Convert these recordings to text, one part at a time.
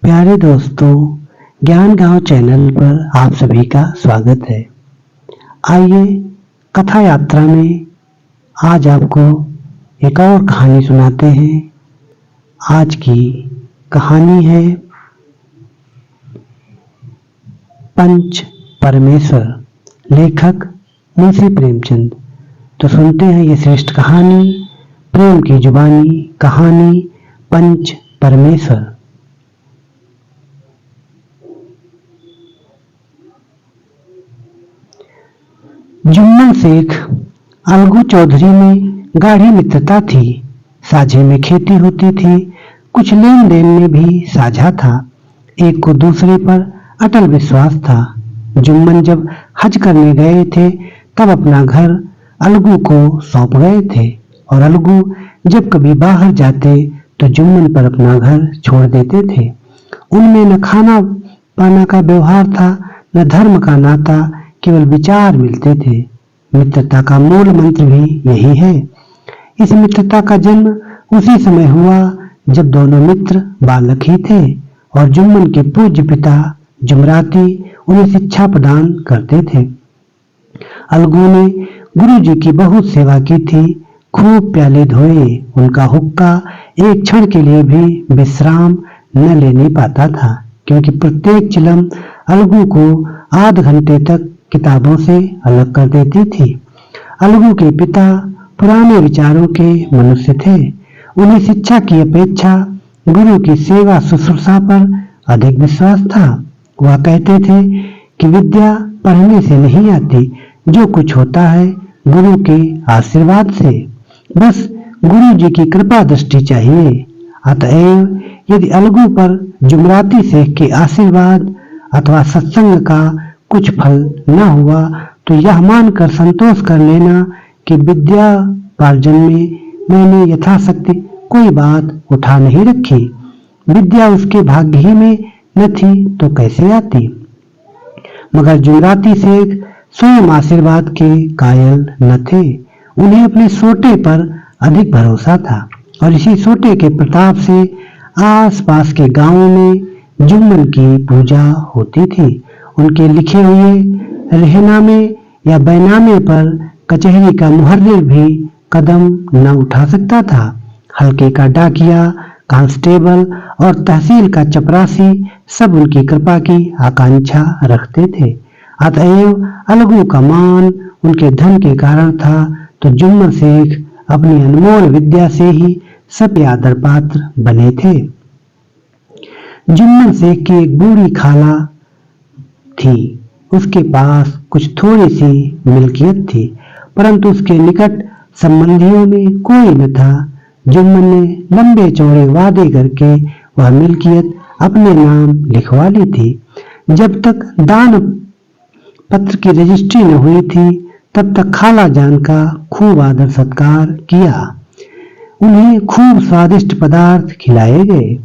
प्यारे दोस्तों, ज्ञान गांव चैनल पर आप सभी का स्वागत है। आइए कथा यात्रा में आज आपको एक और कहानी सुनाते हैं। आज की कहानी है पंच परमेश्वर, लेखक मुंशी प्रेमचंद। तो सुनते हैं ये श्रेष्ठ कहानी, प्रेम की जुबानी कहानी पंच परमेश्वर। जुम्मन शेख अलगू चौधरी में गाढ़ी मित्रता थी। साझे में खेती होती थी, कुछ लेन देन में भी साझा था। एक को दूसरे पर अटल विश्वास था। जुम्मन जब हज करने गए थे तब अपना घर अलगू को सौंप गए थे, और अलगू जब कभी बाहर जाते तो जुम्मन पर अपना घर छोड़ देते थे। उनमें न खाना पाना का व्यवहार था, न धर्म का नाता, केवल विचार मिलते थे। मित्रता का मूल मंत्र भी यही है। इस मित्रता का जन्म उसी समय हुआ जब दोनों मित्र बालक ही थे और जुम्मन के पूज्य पिता जुमराती उन्हें शिक्षा प्रदान करते थे। अलगू ने गुरु जी की बहुत सेवा की थी, खूब प्याले धोए। उनका हुक्का एक क्षण के लिए भी विश्राम न लेने पाता था, क्योंकि प्रत्येक चिलम अलगू को आध घंटे तक किताबों से अलग कर देती थी। अलगू के पिता पुराने विचारों के मनुष्य थे। उन्हें शिक्षा की अपेक्षा गुरु की सेवा शुश्रूषा पर अधिक विश्वास था। वह कहते थे कि विद्या पढ़ने से नहीं आती, जो कुछ होता है गुरु के आशीर्वाद से। बस गुरु जी की कृपा दृष्टि चाहिए। अतएव यदि अलगू पर जुमराती शेख के आशीर्वाद अथवा सत्संग का कुछ फल न हुआ तो यह मानकर संतोष कर लेना कि विद्यार्जन में मैंने यथाशक्ति कोई बात उठा नहीं रखी। विद्या उसके भाग्य ही में न थी तो कैसे आती। मगर जुमराती शेख स्वयं आशीर्वाद के कायल न थे। उन्हें अपने सोटे पर अधिक भरोसा था, और इसी सोटे के प्रताप से आसपास के गांवों में जुम्मन की पूजा होती थी। उनके लिखे हुए रहनामे या बैनामे पर कचहरी का मुहर्रिर भी कदम न उठा सकता था। हल्के का डाकिया, कांस्टेबल और तहसील का चपरासी सब उनकी कृपा की आकांक्षा रखते थे। अतएव अलगू का मान उनके धन के कारण था, तो जुम्मन शेख अपनी अनमोल विद्या से ही सब आदर पात्र बने थे। जुम्मन शेख की एक बूढ़ी खाला थी। उसके पास कुछ थोड़ी सी मिल्कियत थी, परंतु उसके निकट संबंधियों में कोई न था। जुम्मन ने लंबे चौड़े वादे करके वह मिल्कियत अपने नाम लिखवा ली थी। जब तक दान पत्र की रजिस्ट्री न हुई थी तब तक खाला जान का खूब आदर सत्कार किया। उन्हें खूब स्वादिष्ट पदार्थ खिलाए गए।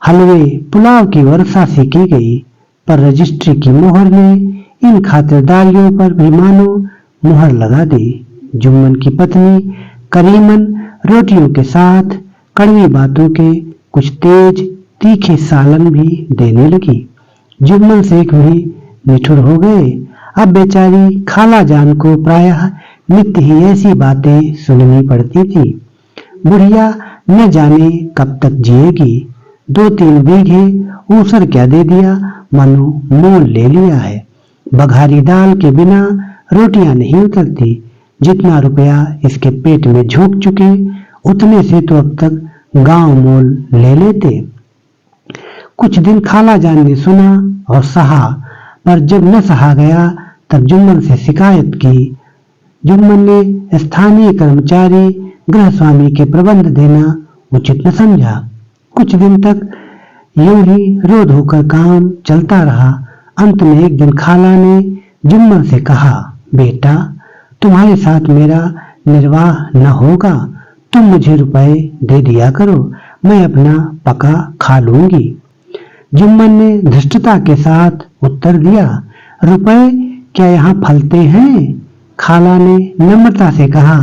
हलवे पुलाव की वर्षा से की गई, पर रजिस्ट्री की मोहर ने इन खातिरदारियों पर भी मानो मुहर लगा दी। जुम्मन की पत्नी करीमन रोटियों के साथ कड़वी बातों के कुछ तेज तीखे सालन भी देने लगी। जुम्मन शेख भी निठुर हो गए। अब बेचारी खाला जान को प्रायः नित्य ही ऐसी बातें सुननी पड़ती थी। बुढ़िया न जाने कब तक जिएगी। 2-3 बीघे ऊसर क्या दे दिया, मानो मोल ले लिया है। बघारी दाल के बिना रोटियां नहीं उतरती। जितना रुपया इसके पेट में झोंक चुके, उतने से तो अब तक गांव मोल ले लेते। कुछ दिन खाला जान ने सुना और सहा, पर जब न सहा गया तब जुम्मन से शिकायत की। जुम्मन ने स्थानीय कर्मचारी गृह स्वामी के प्रबंध देना उचित न समझा। कुछ दिन तक यूं ही रो धोकर काम चलता रहा। अंत में एक दिन खाला ने जुम्मन से कहा, बेटा, तुम्हारे साथ मेरा निर्वाह न होगा, तुम मुझे रुपए दे दिया करो, मैं अपना पका खा लूंगी। जुम्मन ने धृष्टता के साथ उत्तर दिया, रुपए क्या यहाँ फलते हैं? खाला ने नम्रता से कहा,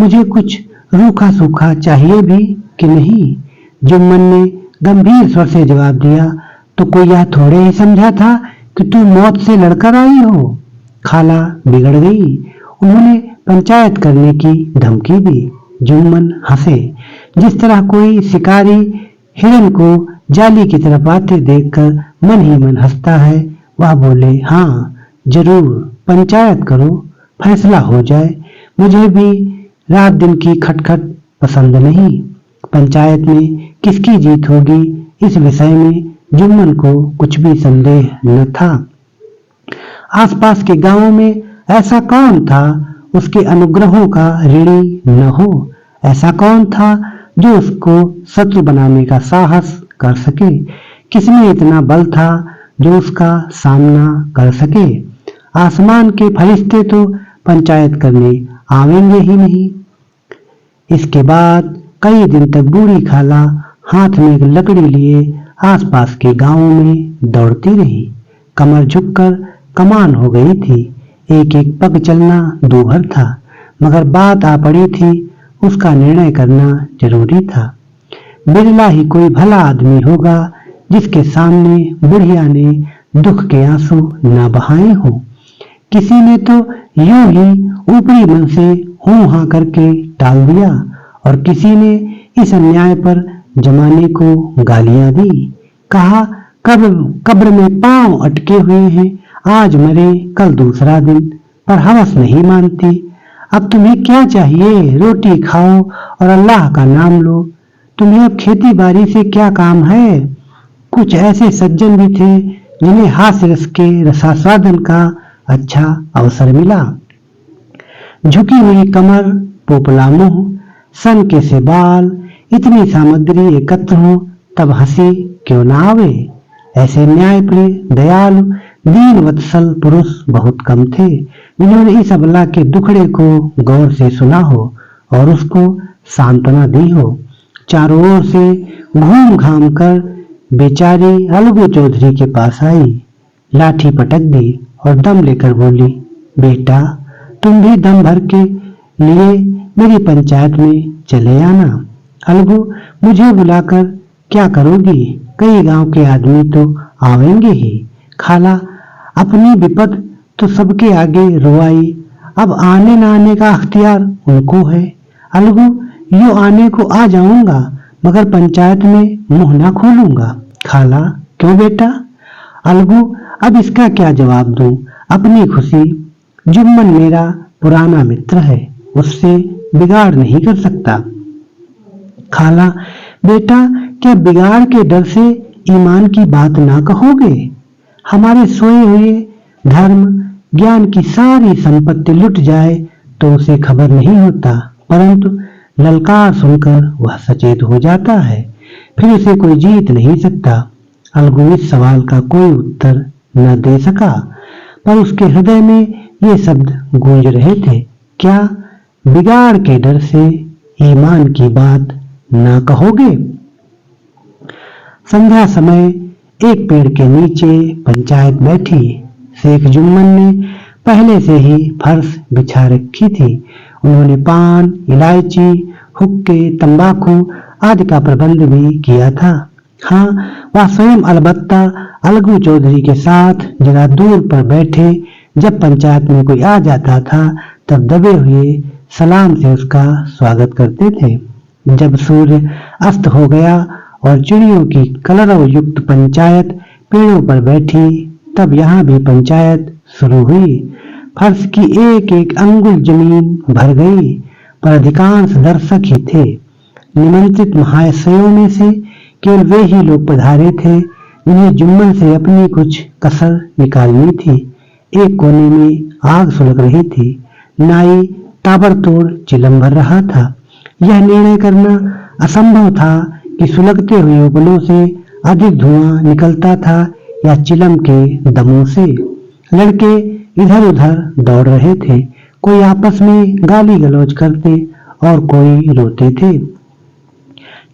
मुझे कुछ रूखा सूखा चाहिए भी कि नहीं। जुम्मन ने गंभीर स्वर से जवाब दिया, तो कोई यह थोड़े ही समझा था कि तू मौत से लड़कर आई हो। खाला बिगड़ गई। उन्होंने पंचायत करने की धमकी दी। जुम्मन हंसे। जिस तरह कोई शिकारी हिरन को जाली की तरफ आते देखकर मन ही मन हंसता है, वह बोले, हाँ जरूर, पंचायत करो, फैसला हो जाए। मुझे भी रात दिन की खटखट पसंद नहीं। पंचायत में किसकी जीत होगी, इस विषय में जुम्मन को कुछ भी संदेह न था। आसपास के गांवों में ऐसा कौन था उसके अनुग्रहों का ऋणी न हो? ऐसा कौन था जो उसको शत्रु बनाने का साहस कर सके? किसमें इतना बल था जो उसका सामना कर सके? आसमान के फरिश्ते तो पंचायत करने आवेंगे ही नहीं। इसके बाद कई दिन तक बूढ़ी खाला हाथ में एक लकड़ी लिए आसपास के गांवों में दौड़ती रही। कमर झुककर कमान हो गई थी। एक एक पग चलना दूभर था, मगर बात आ पड़ी थी, उसका निर्णय करना जरूरी था। बिरला ही कोई भला आदमी होगा जिसके सामने बुढ़िया ने दुख के आंसू न बहाए हों। किसी ने तो यूं ही ऊपरी मन से हूं हां करके टाल दिया, और किसी ने इस अन्याय पर जमाने को गालियां दी। कहा, कब्र में पांव अटके हुए हैं, आज मरे कल दूसरा दिन, पर हवस नहीं मानती। अब तुम्हें क्या चाहिए? रोटी खाओ और अल्लाह का नाम लो। तुम्हें अब खेती बाड़ी से क्या काम है? कुछ ऐसे सज्जन भी थे जिन्हें हास्य रस के रसास्वादन का अच्छा अवसर मिला। झुकी हुई कमर, पोपला मुंह, सनके से बाल, इतनी सामग्री एकत्र हो तब हंसी क्यों न आवे? ऐसे न्यायप्रिय, दयालु, दीन वत्सल पुरुष बहुत कम थे जिन्होंने इस अबला के दुखड़े को गौर से सुना हो और उसको सांत्वना दी हो। चारों ओर से घूम घाम कर बेचारी अलगू चौधरी के पास आई, लाठी पटक दी और दम लेकर बोली, बेटा तुम भी दम भर के लिए मेरी पंचायत में चले आना। अलगू, मुझे बुलाकर क्या करोगी? कई गांव के आदमी तो आवेंगे ही। खाला, अपनी विपद तो सबके आगे रुआई, अब आने न आने का अख्तियार उनको है। अलगू, यूं आने को आ जाऊंगा मगर पंचायत में मुंह ना खोलूंगा। खाला, क्यों बेटा? अलगू, अब इसका क्या जवाब दूं? अपनी खुशी। जुम्मन मेरा पुराना मित्र है, उससे बिगाड़ नहीं कर सकता। खाला, बेटा क्या बिगाड़ के डर से ईमान की बात ना कहोगे? हमारे सोए हुए धर्म ज्ञान की सारी संपत्ति लुट जाए तो उसे खबर नहीं होता, परंतु ललकार सुनकर वह सचेत हो जाता है, फिर उसे कोई जीत नहीं सकता। अलगू इस सवाल का कोई उत्तर न दे सका, पर उसके हृदय में ये शब्द गूंज रहे थे, क्या बिगाड़ के डर से ईमान की बात ना कहोगे? संध्या समय एक पेड़ के नीचे पंचायत बैठी। शेख जुम्मन ने पहले से ही फर्श बिछा रखी थी। उन्होंने पान, इलायची, हुक्के, तंबाकू आदि का प्रबंध भी किया था। हाँ, वह स्वयं अलबत्ता अलगू चौधरी के साथ जरा दूर पर बैठे जब पंचायत में कोई आ जाता था तब दबे हुए सलाम से उसका स्वागत करते थे। जब सूर्य अस्त हो गया और चिड़ियों की कलरव युक्त पंचायत पेड़ों पर बैठी, तब यहाँ भी पंचायत शुरू हुई। फर्श की एक एक अंगुल जमीन भर गई, पर अधिकांश दर्शक ही थे। निमंत्रित महाशयों में से केवल वे ही लोग पधारे थे जिन्हें जुम्मन से अपनी कुछ कसर निकालनी थी। एक कोने में आग सुलग रही थी। नाई ताबड़तोड़ चिलम भर रहा था। यह निर्णय करना असंभव था कि सुलगते हुए उपलों से अधिक धुआं निकलता था या चिलम के दमों से। लड़के इधर उधर दौड़ रहे थे, कोई आपस में गाली गलौज करते और कोई रोते थे।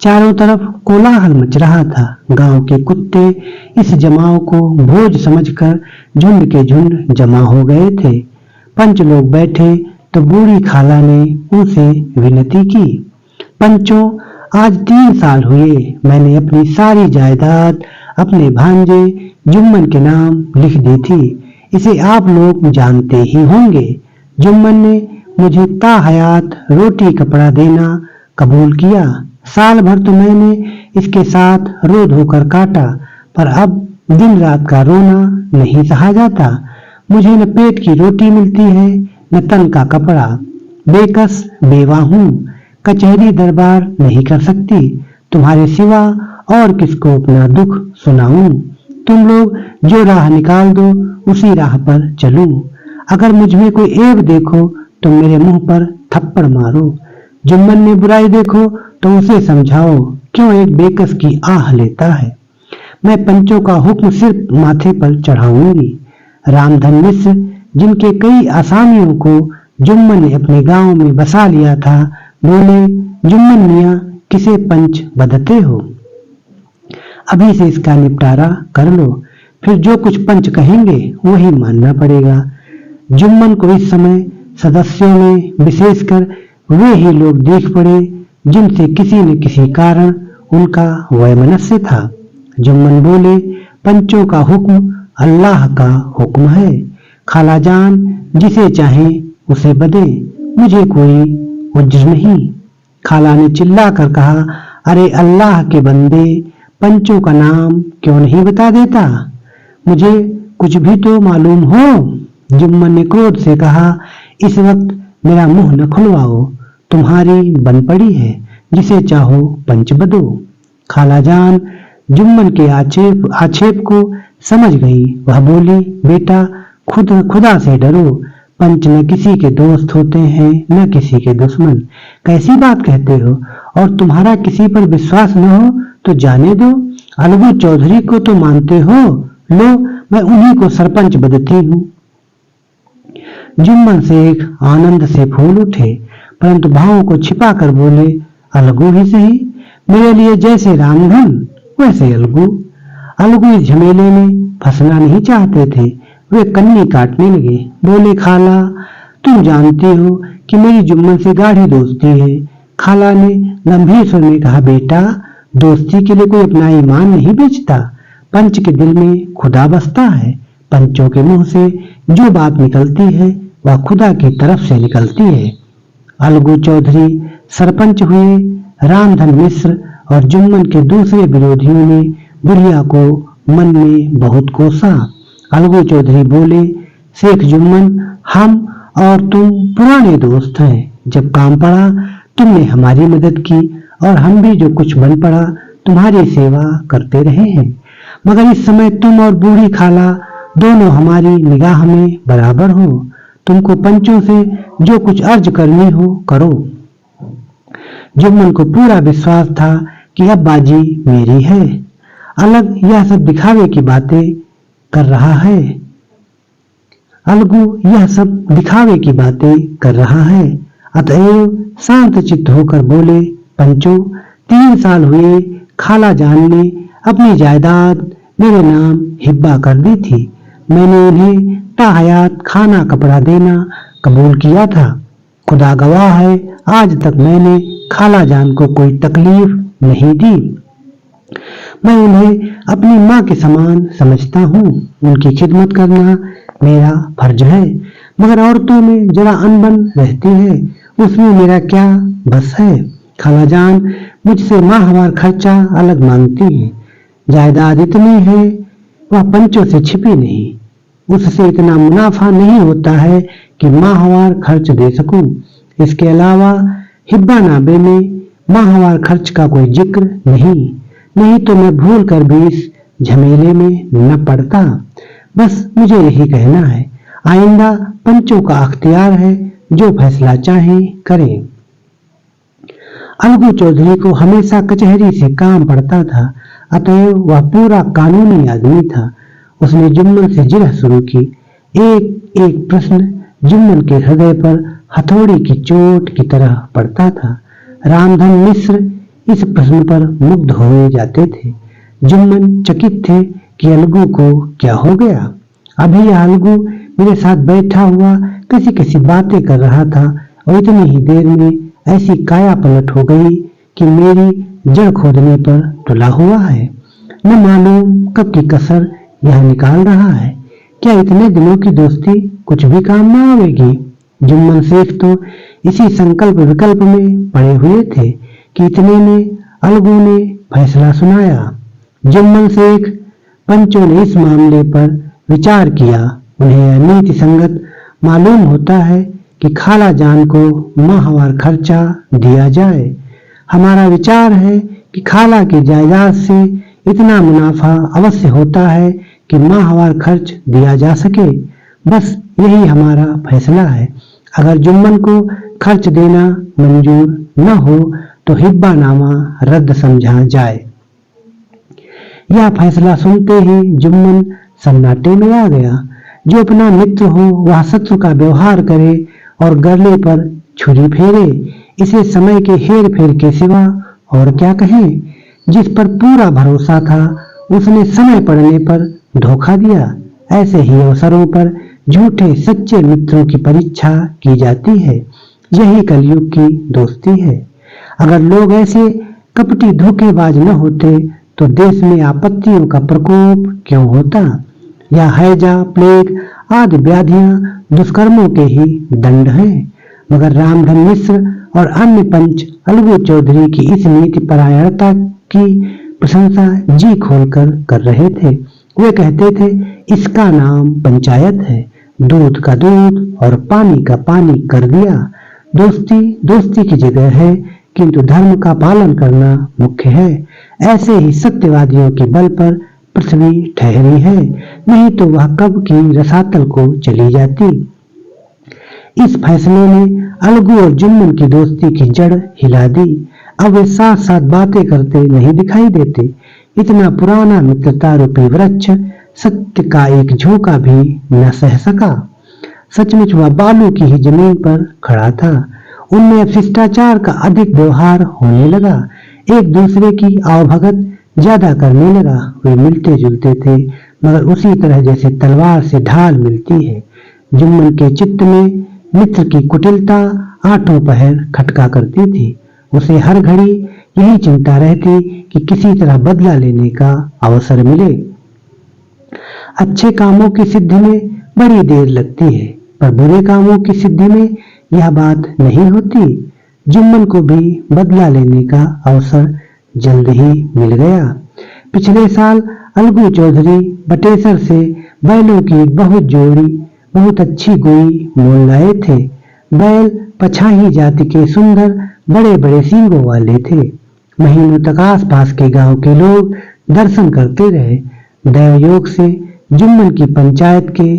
चारों तरफ कोलाहल मच रहा था। गांव के कुत्ते इस जमाव को भोज समझकर झुंड के झुंड जमा हो गए थे। पंच लोग बैठे तो बूढ़ी खाला ने उनसे विनती की, पंचों आज 3 साल हुए मैंने अपनी सारी जायदाद अपने भांजे जुम्मन के नाम लिख दी थी। इसे आप लोग जानते ही होंगे। जुम्मन ने मुझे ताहयात रोटी कपड़ा देना कबूल किया। साल भर तो मैंने इसके साथ रो धोकर काटा, पर अब दिन रात का रोना नहीं सहा जाता। मुझे न पेट की रोटी मिलती है न तन का कपड़ा। बेकस बेवा हूँ, कचहरी दरबार नहीं कर सकती। तुम्हारे सिवा और किसको अपना दुख सुनाऊं। तुम लोग जो राह निकाल दो उसी राह पर चलूं। अगर मुझ में कोई ऐब देखो तो मेरे मुंह पर थप्पड़ मारो। जुम्मन ने बुराई देखो तो उसे समझाओ क्यों एक बेकस की आह लेता है। मैं पंचों का हुक्म सिर्फ माथे पर चढ़ाऊंगी। रामधन मिश्र, जिनके कई असामियों को जुम्मन ने अपने गांव में बसा लिया था, बोले, जुम्मन मियाँ किसे पंच बदते हो? अभी से इसका निपटारा कर लो, फिर जो कुछ पंच कहेंगे वही मानना पड़ेगा। जुम्मन को इस समय सदस्यों में विशेषकर वे ही लोग देख पड़े जिनसे किसी न किसी कारण उनका वैमनस्य था। जुम्मन बोले, पंचों का हुक्म अल्लाह का हुक्म है। खालाजान जिसे चाहे उसे बदे, मुझे कोई उज्र नहीं। खाला ने चिल्ला कर कहा, अरे अल्लाह के बंदे, पंचों का नाम क्यों नहीं बता देता? मुझे कुछ भी तो मालूम हो। जुम्मन ने क्रोध से कहा, इस वक्त मेरा मुंह न खुलवाओ। तुम्हारी बन पड़ी है, जिसे चाहो पंच बदो। खालाजान जुम्मन के आक्षेप को समझ गई। वह बोली, बेटा खुदा से डरो। पंच न किसी के दोस्त होते हैं न किसी के दुश्मन। कैसी बात कहते हो? और तुम्हारा किसी पर विश्वास न हो तो जाने दो। अलगू चौधरी को तो मानते हो, लो मैं उन्हीं को सरपंच बदती हूँ। जुम्मन शेख आनंद से फूल उठे, परंतु भावों को छिपा कर बोले, अलगू ही सही, मेरे लिए जैसे रामधन वैसे अलगू। अलगू इस झमेले में फंसना नहीं चाहते थे। वे कन्नी काटने लगे। बोले, खाला तुम जानती हो कि मेरी जुम्मन से गाढ़ी दोस्ती है। खाला ने गंभीर स्वर में कहा, बेटा दोस्ती के लिए कोई अपना ईमान नहीं बेचता। पंच के दिल में खुदा बसता है। पंचों के मुंह से जो बात निकलती है वह खुदा की तरफ से निकलती है। अलगू चौधरी सरपंच हुए। रामधन मिश्र और जुम्मन के दूसरे विरोधियों ने बुढ़िया को मन में बहुत कोसा। अलगू चौधरी बोले, शेख जुम्मन, हम और तुम पुराने दोस्त हैं। जब काम पड़ा तुमने हमारी मदद की और हम भी जो कुछ बन पड़ा तुम्हारी सेवा करते रहे हैं। मगर इस समय तुम और बूढ़ी खाला दोनों हमारी निगाह में बराबर हो। तुमको पंचों से जो कुछ अर्ज करनी हो करो। जुम्मन को पूरा विश्वास था कि अब बाजी मेरी है। अलग यह सब दिखावे की बातें कर रहा है। अलगू यह सब दिखावे की बातें कर रहा है। अतएव शांत चित्त होकर बोले, पंचों 3 साल हुए खाला जान ने अपनी जायदाद मेरे नाम हिब्बा कर दी थी। मैंने उन्हें ताहयात खाना कपड़ा देना कबूल किया था। खुदा गवाह है, आज तक मैंने खाला जान को कोई तकलीफ नहीं दी। मैं उन्हें अपनी माँ के समान समझता हूँ। उनकी खिदमत करना मेरा फर्ज है। मगर औरतों में जरा अनबन रहती है, उसमें मेरा क्या बस है। खालाजान मुझसे माहवार खर्चा अलग मांगती है। जायदाद इतनी है वह पंचों से छिपी नहीं। उससे इतना मुनाफा नहीं होता है कि माहवार खर्च दे सकूं। इसके अलावा हिब्बा नाबे में माहवार खर्च का कोई जिक्र नहीं तो मैं भूल कर भी इस झमेले में न पड़ता। बस मुझे यही कहना है। आइंदा पंचों का अख्तियार है, जो फैसला चाहे करें। अलगू चौधरी को हमेशा कचहरी से काम पड़ता था, अतएव वह पूरा कानूनी आदमी था। उसने जुम्मन से जिरह शुरू की। एक एक प्रश्न जुम्मन के हृदय पर हथौड़ी की चोट की तरह पड़ता था। रामधन मिश्र इस प्रश्न पर मुग्ध हो जाते थे। जुम्मन चकित थे कि अलगू को क्या हो गया। अभी यह अलगू मेरे साथ बैठा हुआ कैसी कैसी बातें कर रहा था और इतनी ही देर में ऐसी काया पलट हो गई कि मेरी जड़ खोदने पर तुला हुआ है। न मालूम कब की कसर यह निकाल रहा है। क्या इतने दिनों की दोस्ती कुछ भी काम न आवेगी? जुम्मन शेख तो इसी संकल्प विकल्प में पड़े हुए थे कि इतने में अलगू ने फैसला सुनाया। जुम्मन शेख पंचों ने इस मामले पर विचार किया। उन्हें यह नीति संगत मालूम होता है कि खाला जान को माहवार खर्चा दिया जाए। हमारा विचार है कि खाला की जायदाद से इतना मुनाफा अवश्य होता है कि माहवार खर्च दिया जा सके। बस यही हमारा फैसला है। अगर जुम्मन को खर्च देना मंजूर न हो तो हिब्बानामा रद्द समझा जाए। यह फैसला सुनते ही जुम्मन सन्नाटे में आ गया। जो अपना मित्र हो वह शत्रु का व्यवहार करे और गले पर छुरी फेरे, इसे समय के हेर फेर के सिवा और क्या कहें। जिस पर पूरा भरोसा था उसने समय पड़ने पर धोखा दिया। ऐसे ही अवसरों पर झूठे सच्चे मित्रों की परीक्षा की जाती है। यही कलयुग की दोस्ती है। अगर लोग ऐसे कपटी धोखेबाज न होते तो देश में आपत्तियों का प्रकोप क्यों होता? या हैजा, प्लेग आदि व्याधियां दुष्कर्मों के ही दंड हैं। मगर रामधन मिश्र और अन्य पंच अलगू चौधरी की इस नीति परायणता की प्रशंसा जी खोलकर कर रहे थे। वे कहते थे, इसका नाम पंचायत है। दूध का दूध और पानी का पानी कर दिया। दोस्ती दोस्ती की जगह है, किंतु धर्म का पालन करना मुख्य है। ऐसे ही सत्यवादियों के बल पर पृथ्वी ठहरी है, नहीं तो वह कब की रसातल को चली जाती। इस फैसले ने अलगू और जुम्मन की दोस्ती की जड़ हिला दी। अब वे साथ साथ बातें करते नहीं दिखाई देते। इतना पुराना मित्रता रूपी वृक्ष सत्य का एक झोंका भी न सह सका। सचमुच वह बालू की ही जमीन पर खड़ा था। उनमें अब शिष्टाचार का अधिक व्यवहार होने लगा। एक दूसरे की आवभगत ज्यादा करने लगा। वे मिलते जुलते थे, मगर उसी तरह जैसे तलवार से ढाल मिलती है। जुम्मन के चित्त में मित्र की कुटिलता आठों पहर खटका करती थी। उसे हर घड़ी यही चिंता रहती कि किसी तरह बदला लेने का अवसर मिले। अच्छे कामों की सिद्धि में बड़ी देर लगती है, पर बुरे कामों की सिद्धि में यह बात नहीं होती। जुम्मन को भी बदला लेने का अवसर जल्द ही मिल गया। पिछले साल अलगू चौधरी बटेसर से बैलों की एक बहुत अच्छी गोई मोल लाए थे। बैल पछाही जाति के सुंदर बड़े बड़े सींगों वाले थे। महीनों तक आसपास के गांव के लोग दर्शन करते रहे। दैवयोग से जुम्मन की पंचायत के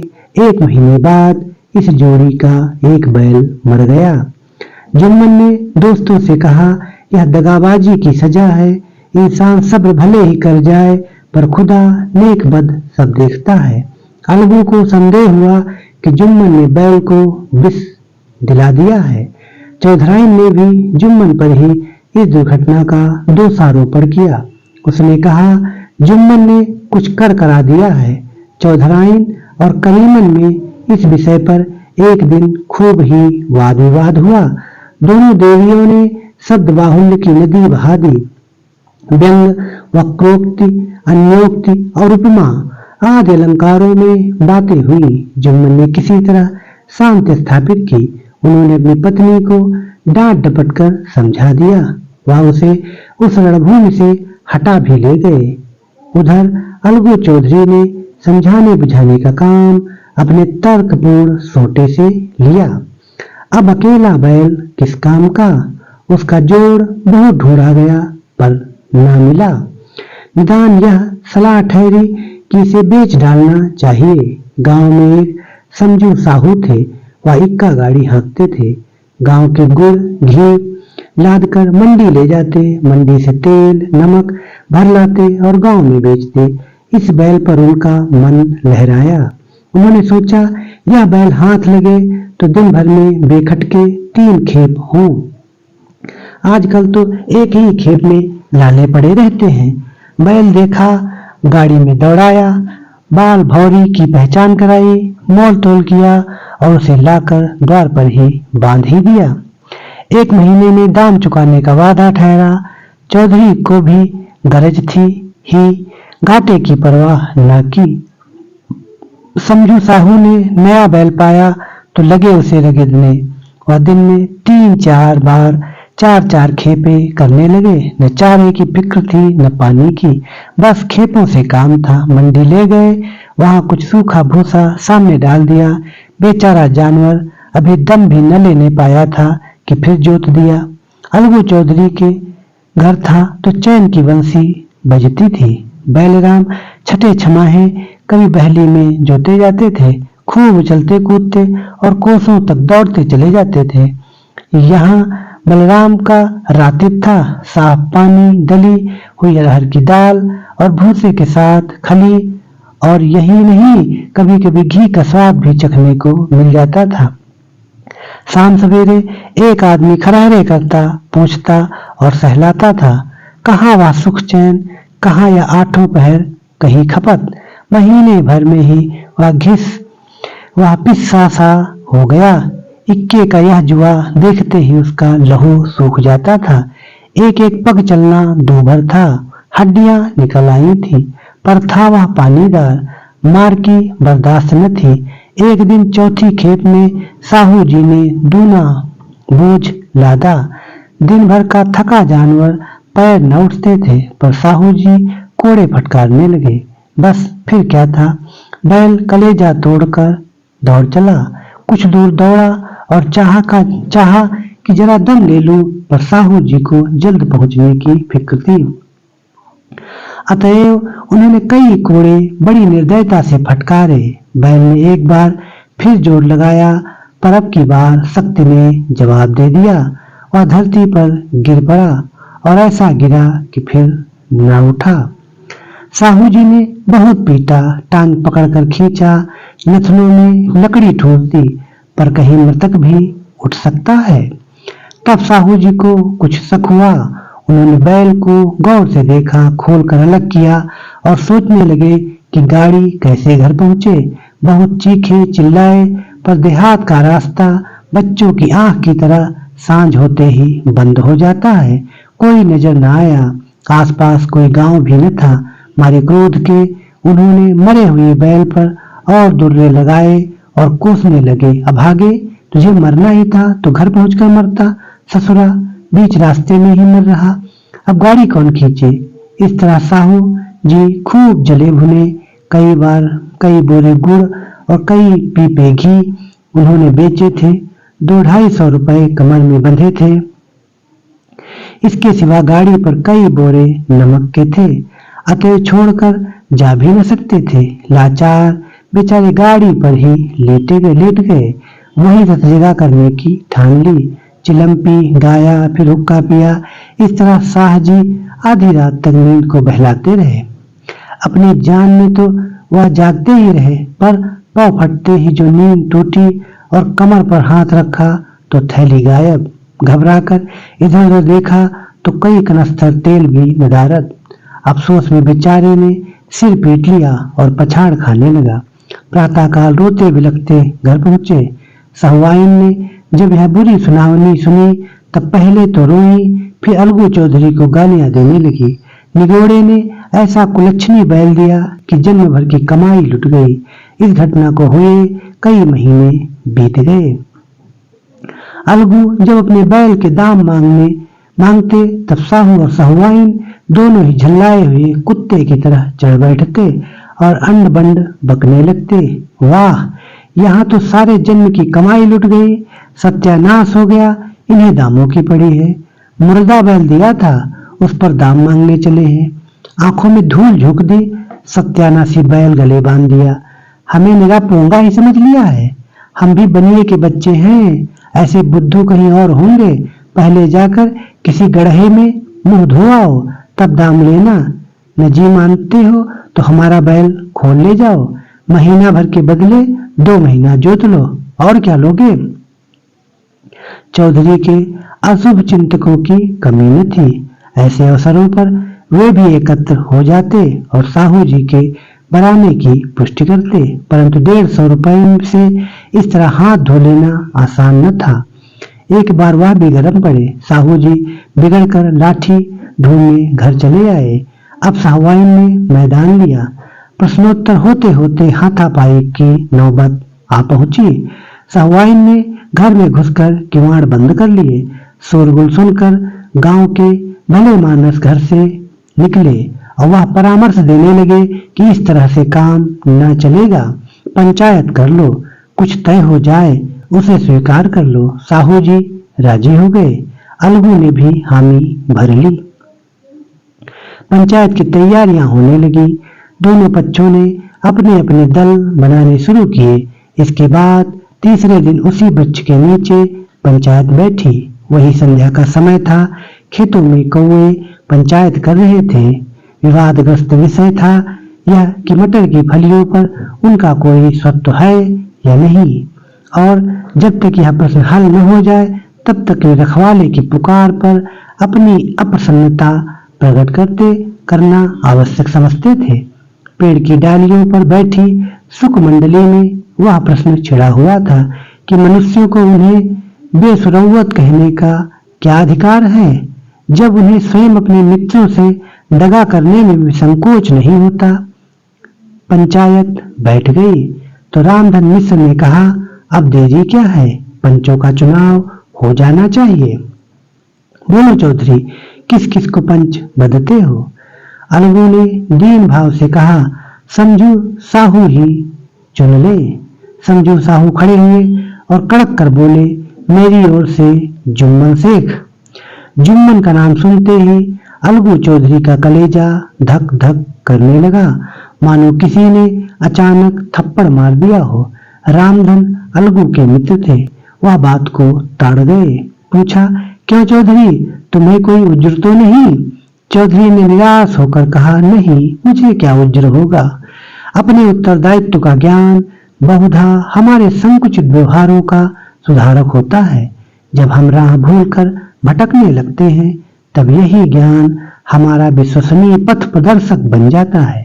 1 महीने बाद इस जोड़ी का एक बैल मर गया। जुम्मन ने दोस्तों से कहा, यह दगाबाजी की सजा है। इंसान सब्र भले ही कर जाए, पर खुदा नेक बद सब देखता है। अलगू को संदेह हुआ कि जुम्मन ने बैल को विष दिला दिया है। चौधराइन ने भी जुम्मन पर ही इस दुर्घटना का दोषारोपण किया। उसने कहा, जुम्मन ने कुछ कर करा दिया है। चौधराइन और करीमन में इस विषय पर एक दिन खूब ही वाद विवाद हुआ। दोनों देवियों ने शब्द बाहुल्य की नदी बहा दी। व्यंग, वक्रोक्ति, अन्योक्ति और उपमा आदि अलंकारों में बातें हुई। जुम्मन ने किसी तरह शांति स्थापित की। उन्होंने अपनी पत्नी को डांट डपट कर समझा दिया। वह उसे उस रणभूमि से हटा भी ले गए। उधर अलगू चौधरी ने समझाने बुझाने का काम अपने तर्कपूर्ण सोटे से लिया। अब अकेला बैल किस काम का? उसका जोड़ बहुत ढूंढा गया, पर न मिला। निदान यह सलाह ठहरी कि इसे बेच डालना चाहिए। गांव में एक समझू साहू थे। वह इक्का गाड़ी हाँकते थे। गांव के गुड़ घी लाद कर मंडी ले जाते। मंडी से तेल नमक भर लाते और गांव में बेचते। इस बैल पर उनका मन लहराया। उन्होंने सोचा, यह बैल हाथ लगे तो दिन भर में बेखटके 3 खेप हों। आजकल तो एक ही खेप में लाले पड़े रहते हैं। बैल देखा, गाड़ी में दौड़ाया, बाल भौरी की पहचान कराई, मोल तोल किया और उसे लाकर द्वार पर ही बांध ही दिया। 1 महीने में दाम चुकाने का वादा ठहरा। चौधरी को भी गरज थी ही घाटे की परवाह न की। समझू साहू ने नया बैल पाया तो लगे उसे रगड़ने। वह दिन में 3-4 बार 4-4 खेपे करने लगे। न चारे की फिक्र थी न पानी की, बस खेपों से काम था। मंडी ले गए, वहां कुछ सूखा भूसा सामने डाल दिया। बेचारा जानवर अभी दम भी न लेने पाया था कि फिर जोत दिया। अलगू चौधरी के घर था तो चैन की बंसी बजती थी। बैलराम छठे छमाहे कभी बहली में जोते जाते थे, खूब उछलते कूदते और कोसों तक दौड़ते चले जाते थे। यहाँ बलराम का रातिब था, साफ पानी, दली हुई अरहर की दाल और भूसे के साथ खली, और यही नहीं कभी कभी घी का स्वाद भी चखने को मिल जाता था। शाम सवेरे एक आदमी खरहरे करता, पूछता और सहलाता था। कहाँ वह सुख चैन, कहाँ यह 8 पहर कहीं खपत। महीने भर में ही वह पिस्सा सा हो गया। इक्के का यह जुआ देखते ही उसका लहू सूख जाता था। एक एक पग चलना दूभर था, हड्डियां निकल आई थी, पर था वह पानीदार, मार की बर्दाश्त न थी। एक दिन चौथी खेप में साहू जी ने दूना बोझ लादा। दिन भर का थका जानवर पैर न उठते थे, पर साहू जी कोड़े फटकारने लगे। बस फिर क्या था, बैल कलेजा तोड़कर दौड़ चला। कुछ दूर दौड़ा और चाहा कि जरा दम ले लूं, पर साहू जी को जल्द पहुंचने की फिक्र थी। अतएव उन्होंने कई कोड़े बड़ी निर्दयता से फटकारे। बैल ने एक बार फिर जोर लगाया, पर अब की बार शक्ति ने जवाब दे दिया। वह धरती पर गिर पड़ा और ऐसा गिरा कि फिर न उठा। साहू जी ने बहुत पीटा, टांग पकड़कर खींचा, नथनों में लकड़ी ठूस दी, पर कहीं मृतक भी उठ सकता है। तब साहू जी को कुछ शक हुआ। उन्होंने बैल को गौर से देखा, खोलकर अलग किया और सोचने लगे कि गाड़ी कैसे घर पहुंचे। बहुत चीखे चिल्लाए, पर देहात का रास्ता बच्चों की आंख की तरह सांझ होते ही बंद हो जाता है। कोई नजर न आया, आसपास कोई गांव भी न था। मारे क्रोध के उन्होंने मरे हुए बैल पर और दुर्रे लगाए और कोसने लगे। अभागे, तुझे मरना ही था तो घर पहुंचकर मरता, ससुरा बीच रास्ते में ही मर रहा, अब गाड़ी कौन खींचे। इस तरह साहू जी खूब जले भुने, कई बोरे गुड़ और कई पीपे घी उन्होंने बेचे थे। 200-250 रुपए कमर में बंधे थे। इसके सिवा गाड़ी पर कई बोरे नमक के थे। अकेले छोड़कर जा भी न सकते थे। लाचार बेचारे गाड़ी पर ही लेट गए। वहीं जगह करने की ठान ली। चिलम पी, गाया, फिर हुक्का पिया। इस तरह शाह जी आधी रात तक नींद को बहलाते रहे। अपनी जान में तो वह जागते ही रहे, पर पाँव फटते ही जो नींद टूटी और कमर पर हाथ रखा तो थैली गायब। घबराकर इधर उधर देखा तो कई कनस्तर तेल भी नदारद। अफसोस में बेचारे ने सिर पीट लिया और पछाड़ खाने लगा। प्रातःकाल रोते बिलखते घर पहुंचे। सहुआइन ने जब यह बुरी सुनावनी सुनी तब पहले तो रोई, फिर अलगू चौधरी को गालियां देने लगी। निगोड़े ने ऐसा कुलच्छनी बैल दिया कि जन्म भर की कमाई लुट गई। इस घटना को हुए कई महीने बीत गए। अलगू जब अपने बैल के दाम मांगते तब साहू और सहुआइन दोनों ही झल्लाए हुए कुत्ते की तरह चढ़ बैठते और अंड बंड बकने लगते। वाह, यहाँ तो सारे जन्म की कमाई लुट गई, सत्यानाश हो गया, इन्हें दामों की पड़ी है। मुर्दा बैल दिया था, उस पर दाम मांगने चले हैं। आंखों में धूल झोंक दी, सत्यानाशी बैल गले बांध दिया। हमें निरा पोंगा ही समझ लिया है, हम भी बनिए के बच्चे हैं, ऐसे बुद्धू कहीं और होंगे। पहले जाकर किसी गड्ढे में मुंह धो आओ, तब दाम लेना। न जी मानते हो तो हमारा बैल खोल ले जाओ, महीना भर के बदले 2 महीना जोत लो, और क्या लोगे। चौधरी के अशुभ चिंतकों की कमी न थी। ऐसे अवसरों पर वे भी एकत्र हो जाते और साहू जी के बराने की पुष्टि करते, परंतु 150 रुपए से इस तरह हाथ धो लेना आसान न था। एक बार वह भी गरम पड़े। साहू जी बिगड़कर लाठी ढूंढने घर चले आए। अब साहूआइन ने मैदान लिया। प्रश्नोत्तर होते होते हाथापाई की नौबत आ पहुंची। साहूआइन ने घर में घुसकर किवाड़ बंद कर लिए। शोरगुल सुनकर गांव के भले मानस घर से निकले और वह परामर्श देने लगे कि इस तरह से काम न चलेगा। पंचायत कर लो, कुछ तय हो जाए उसे स्वीकार कर लो। साहू जी राजी हो गए। अलगू ने भी हामी भर ली। पंचायत की तैयारियां होने लगी। दोनों पक्षों ने अपने अपने दल बनाने शुरू किए। इसके बाद तीसरे दिन उसी वृक्ष के नीचे पंचायत बैठी। वही संध्या का समय था। खेतों में कौवे पंचायत कर रहे थे। विवादग्रस्त विषय था यह कि मटर की फलियों पर उनका कोई स्वत्व है या नहीं, और जब तक यह प्रश्न हल न हो जाए तब तक वे रखवाले की पुकार पर अपनी अप्रसन्नता प्रकट करना आवश्यक समझते थे। पेड़ की डालियों पर बैठी सुख मंडली में वह प्रश्न छिड़ा हुआ था कि मनुष्यों को उन्हें बेसुरौवत कहने का क्या अधिकार है, जब उन्हें स्वयं अपने मित्रों से दगा करने में भी संकोच नहीं होता। पंचायत बैठ गई तो रामधन मिश्र ने कहा, अब देरी क्या है, पंचों का चुनाव हो जाना चाहिए। बोलो चौधरी, किस किस को पंच बदते हो? अलगू ने दीन भाव से कहा, समझू साहू ही चुन ले। समझू साहू खड़े हुए और कड़क कर बोले, मेरी ओर से जुम्मन शेख। जुम्मन का नाम सुनते ही अलगू चौधरी का कलेजा धक धक करने लगा, मानो किसी ने अचानक थप्पड़ मार दिया हो। रामधन अलगू के मित्र थे। वह बात को ताड़ गए। पूछा, क्यों चौधरी, तुम्हें कोई उज्र तो नहीं? चौधरी ने निराश होकर कहा, नहीं, मुझे क्या उज्र होगा। अपने उत्तरदायित्व का ज्ञान बहुधा हमारे संकुचित व्यवहारों का सुधारक होता है। जब हम राह भूलकर भटकने लगते हैं तब यही ज्ञान हमारा विश्वसनीय पथ प्रदर्शक बन जाता है।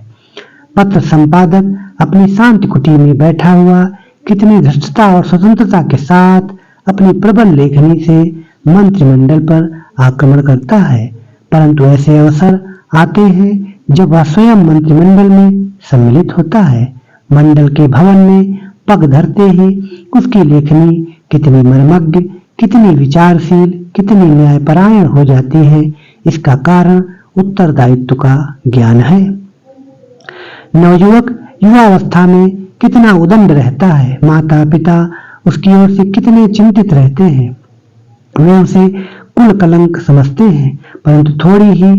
पत्र संपादक अपनी शांति कुटी में बैठा हुआ कितनी धृष्टता और स्वतंत्रता के साथ अपनी प्रबल लेखनी से मंत्रिमंडल पर आक्रमण करता है, परंतु ऐसे अवसर आते हैं जब वह स्वयं मंत्रिमंडल में सम्मिलित होता है। मंडल के भवन में पग धरते ही उसकी लेखनी कितनी मर्मज्ञ, कितनी विचारशील, कितनी न्यायपरायण हो जाती है, इसका कारण उत्तरदायित्व का ज्ञान है। नवयुवक युवावस्था में कितना उदंड रहता है। माता पिता उसकी ओर से कितने चिंतित रहते हैं। वे उसे कुल कलंक समझते हैं, परंतु थोड़ी ही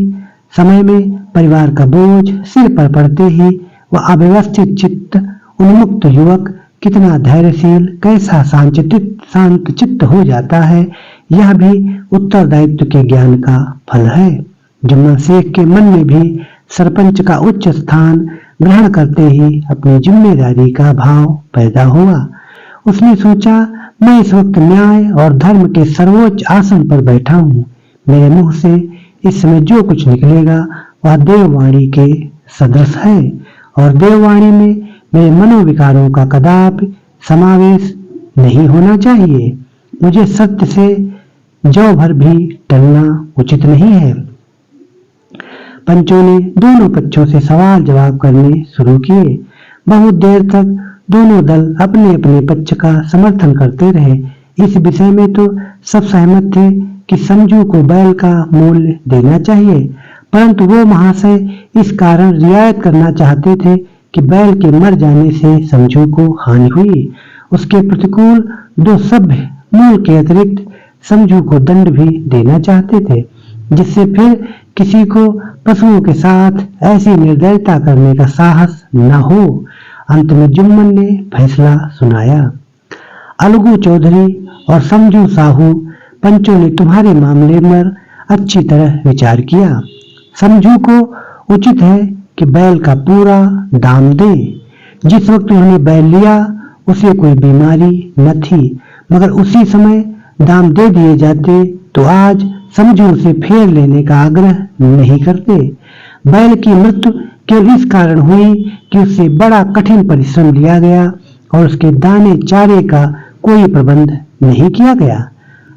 समय में परिवार का बोझ सिर पर पड़ते ही वह अव्यवस्थित चित्त उन्मुक्त युवक कितना धैर्यशील, कैसा शांत चित्त हो जाता है, यह भी उत्तरदायित्व के ज्ञान का फल है। जुम्मन शेख के मन में भी सरपंच का उच्च स्थान ग्रहण करते ही अपनी जिम्मेदारी का भाव पैदा हुआ। उसने सोचा, मैं इस वक्त न्याय और धर्म के सर्वोच्च आसन पर बैठा हूँ। मेरे मुंह से इस समय जो कुछ निकलेगा वह देववाणी के सदृश है, और देववाणी में मेरे मनोविकारों का कदापि समावेश नहीं होना चाहिए। मुझे सत्य से जौ भर भी टलना उचित नहीं है। पंचों ने दोनों पक्षों से सवाल जवाब करने शुरू किए। बहुत देर तक दोनों दल अपने अपने पक्ष का समर्थन करते रहे। इस विषय में तो सब सहमत थे कि समझू को बैल का मूल्य देना चाहिए, परंतु वो महाशय इस कारण रियायत करना चाहते थे कि बैल के मर जाने से समझू को हानि हुई। उसके प्रतिकूल दो सभ्य मूल के अतिरिक्त समझू को दंड भी देना चाहते थे, जिससे फिर किसी को पशुओं के साथ ऐसी निर्दयता करने का साहस न हो। अंत में जुम्मन ने फैसला सुनाया, अलगू चौधरी और समझू साहू, पंचों ने तुम्हारे मामले पर अच्छी तरह विचार किया। समझू को उचित है कि बैल का पूरा दाम दे। जिस वक्त उन्होंने बैल लिया उसे कोई बीमारी न थी, मगर उसी समय दाम दे दिए जाते तो आज समझू उसे फेर लेने का आग्रह नहीं करते। बैल की मृत्यु केवल इस कारण हुई कि उससे बड़ा कठिन परिश्रम लिया गया और उसके दाने चारे का कोई प्रबंध नहीं किया गया।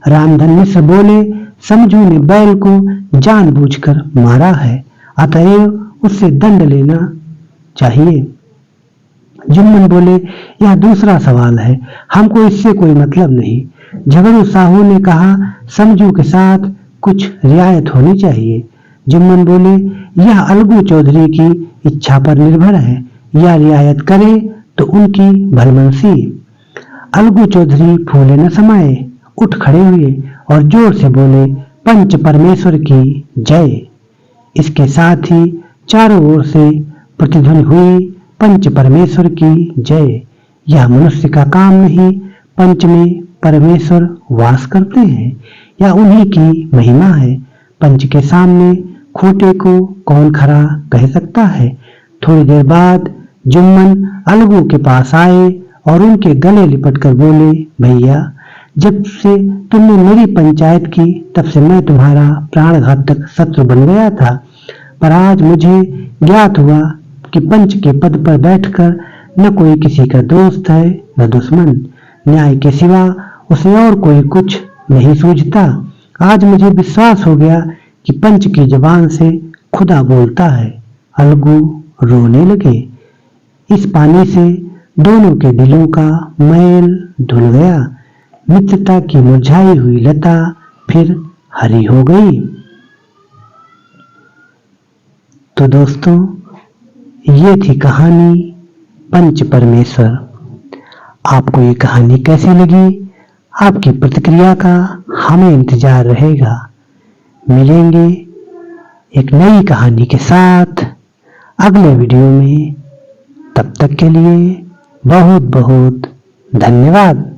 रामधन मिश्र बोले, समझू ने बैल को जानबूझकर मारा है, अतएव उससे दंड लेना चाहिए। जुम्मन बोले, यह दूसरा सवाल है, हमको इससे कोई मतलब नहीं। झगड़ू साहू ने कहा, समझू के साथ कुछ रियायत होनी चाहिए। जुम्मन बोले, यह अलगू चौधरी की इच्छा पर निर्भर है, या रियायत करे तो उनकी भलमनसी। अलगू चौधरी फूले न समाये, उठ खड़े हुए और जोर से बोले, पंच परमेश्वर की जय। इसके साथ ही चारों ओर से प्रतिध्वनि हुई, पंच परमेश्वर की जय। यह मनुष्य का काम नहीं, पंच में परमेश्वर वास करते हैं, यह उन्हीं की महिमा है। पंच के सामने खोटे को कौन खरा कह सकता है। थोड़ी देर बाद जुम्मन अलगू के पास आए और उनके गले लिपट कर बोले, भैया, जब से तुमने मेरी पंचायत की तब से मैं तुम्हारा प्राणघातक शत्रु बन गया था, पर आज मुझे ज्ञात हुआ कि पंच के पद पर बैठकर न कोई किसी का दोस्त है न दुश्मन, न्याय के सिवा उसे और कोई कुछ नहीं सूझता। आज मुझे विश्वास हो गया कि पंच की जुबान से खुदा बोलता है। अलगू रोने लगे। इस पानी से दोनों के दिलों का मैल धुल गया। मित्रता की मुरझाई हुई लता फिर हरी हो गई। तो दोस्तों, ये थी कहानी पंच परमेश्वर। आपको ये कहानी कैसी लगी? आपकी प्रतिक्रिया का हमें इंतजार रहेगा। मिलेंगे एक नई कहानी के साथ अगले वीडियो में। तब तक के लिए बहुत बहुत धन्यवाद।